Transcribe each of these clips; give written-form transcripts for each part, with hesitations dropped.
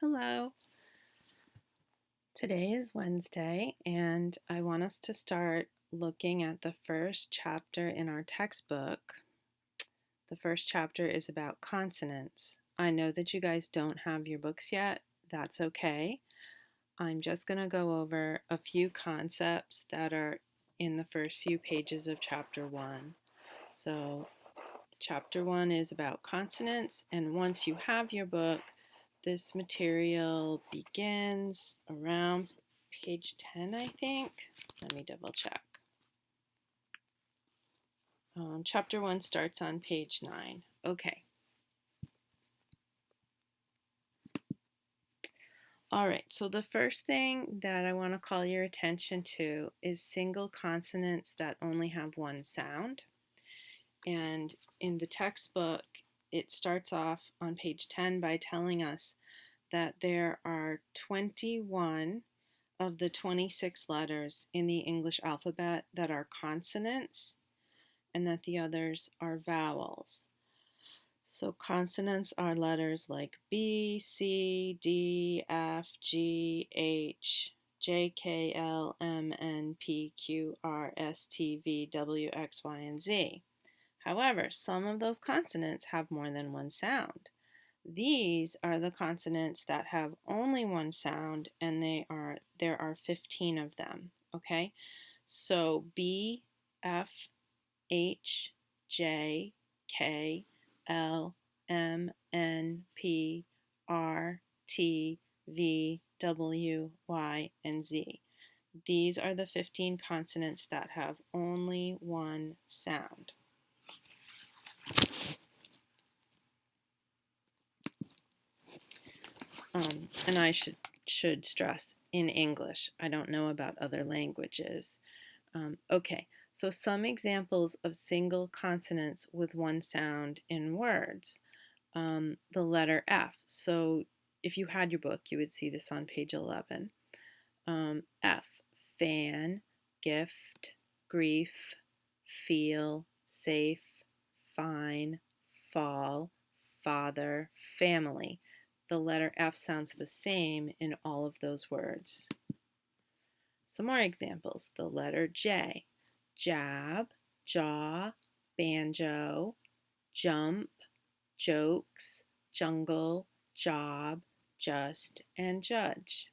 Hello. Today is Wednesday, and I want us to start looking at the first chapter in our textbook. The first chapter is about consonants. I know that you guys don't have your books yet. That's okay. I'm just going to go over a few concepts that are in the first few pages of chapter 1. So, chapter 1 is about consonants, and once you have your book, this material begins around page 10, I think. Let me double check. Chapter 1 starts on page 9. Okay. All right, so the first thing that I want to call your attention to is single consonants that only have one sound. And in the textbook, it starts off on page 10 by telling us that there are 21 of the 26 letters in the English alphabet that are consonants and that the others are vowels. So consonants are letters like B, C, D, F, G, H, J, K, L, M, N, P, Q, R, S, T, V, W, X, Y, and Z. However, some of those consonants have more than one sound. These are the consonants that have only one sound, and there are 15 of them, okay? So B, F, H, J, K, L, M, N, P, R, T, V, W, Y, and Z. These are the 15 consonants that have only one sound. And I should stress in English. I don't know about other languages. Okay, so some examples of single consonants with one sound in words. The letter F. So if you had your book, you would see this on page 11. F, fan, gift, grief, feel, safe, fine, fall, father, family. The letter F sounds the same in all of those words. Some more examples. The letter J, jab, jaw, banjo, jump, jokes, jungle, job, just, and judge.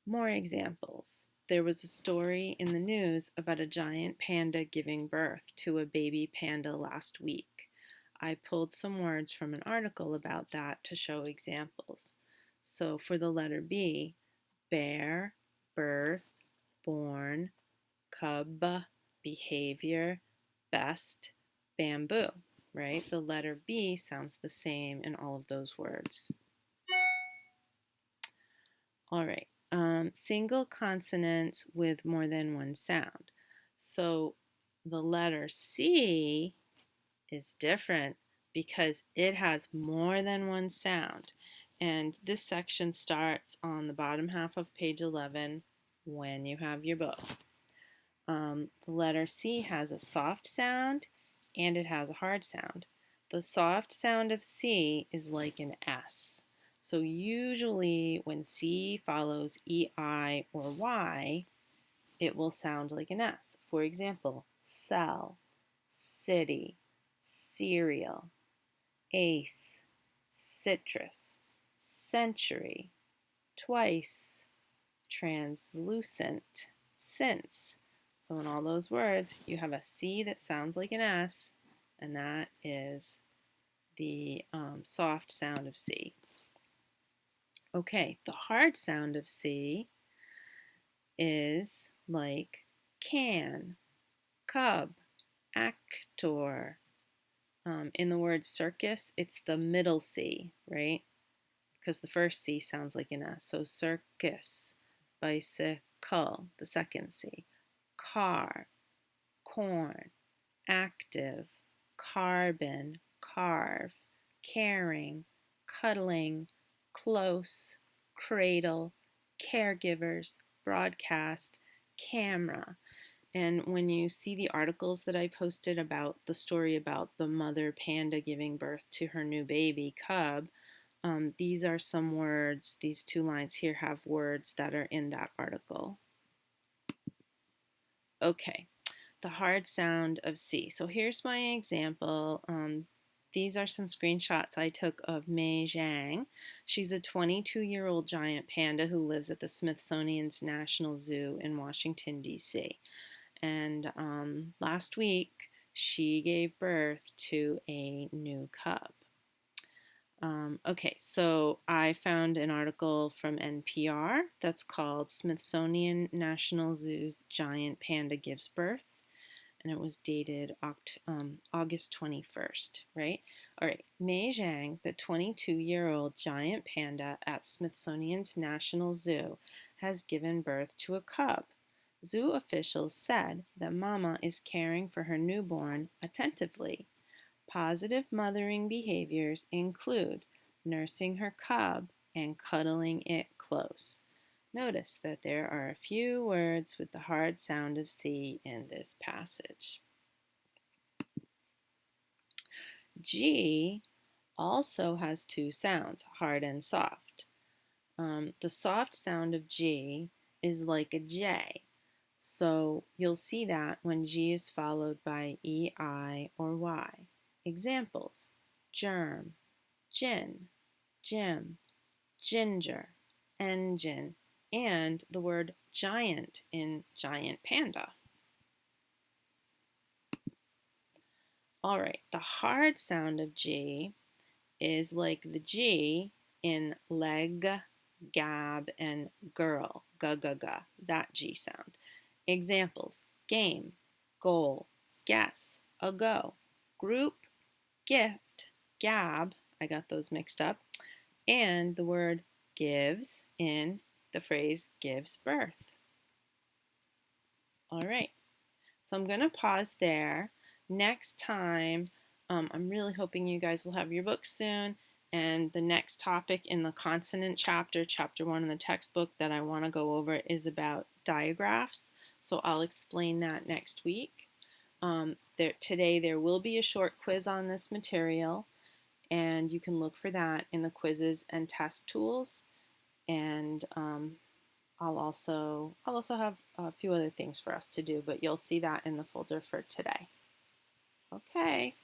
More examples. There was a story in the news about a giant panda giving birth to a baby panda last week. I pulled some words from an article about that to show examples. So for the letter B, bear, birth, born, cub, behavior, best, bamboo, right? The letter B sounds the same in all of those words. All right. Single consonants with more than one sound. So the letter C is different because it has more than one sound. And this section starts on the bottom half of page 11 when you have your book. The letter C has a soft sound and it has a hard sound. The soft sound of C is like an S. So usually when C follows EI or Y, it will sound like an S. For example, cell, city, cereal, ace, citrus, century, twice, translucent, since. So in all those words, you have a C that sounds like an S, and that is the soft sound of C. Okay, the hard sound of C is like can, cub, actor. In the word circus, it's the middle C, right? Because the first C sounds like an S. So circus, bicycle, the second C. Car, corn, active, carbon, carve, caring, cuddling, close, cradle, caregivers, broadcast, camera. And when you see the articles that I posted about the story about the mother panda giving birth to her new baby cub, these are some words, these 2 lines here have words that are in that article. Okay, the hard sound of C. So here's my example. These are some screenshots I took of Mei Zhang. She's a 22-year-old giant panda who lives at the Smithsonian's National Zoo in Washington, D.C. And last week, she gave birth to a new cub. Okay, so I found an article from NPR that's called Smithsonian National Zoo's Giant Panda Gives Birth, and it was dated August 21st, right? All right, Mei Zhang, the 22-year-old giant panda at Smithsonian's National Zoo, has given birth to a cub. Zoo officials said that Mama is caring for her newborn attentively. Positive mothering behaviors include nursing her cub and cuddling it close. Notice that there are a few words with the hard sound of C in this passage. G also has 2 sounds, hard and soft. The soft sound of G is like a J. So you'll see that when G is followed by E, I, or Y. Examples: germ, gin, Jim, ginger, engine, and the word giant in giant panda. All right, the hard sound of G is like the G in leg, gab, and girl, ga ga ga, that G sound. Examples: game, goal, guess, ago, group, gift, gab, I got those mixed up, and the word gives in the phrase gives birth. All right, so I'm going to pause there. Next time, I'm really hoping you guys will have your books soon. And the next topic in the consonant chapter, chapter 1 in the textbook that I want to go over is about digraphs. So I'll explain that next week. Today there will be a short quiz on this material, and you can look for that in the quizzes and test tools. And I'll also have a few other things for us to do, but you'll see that in the folder for today. Okay.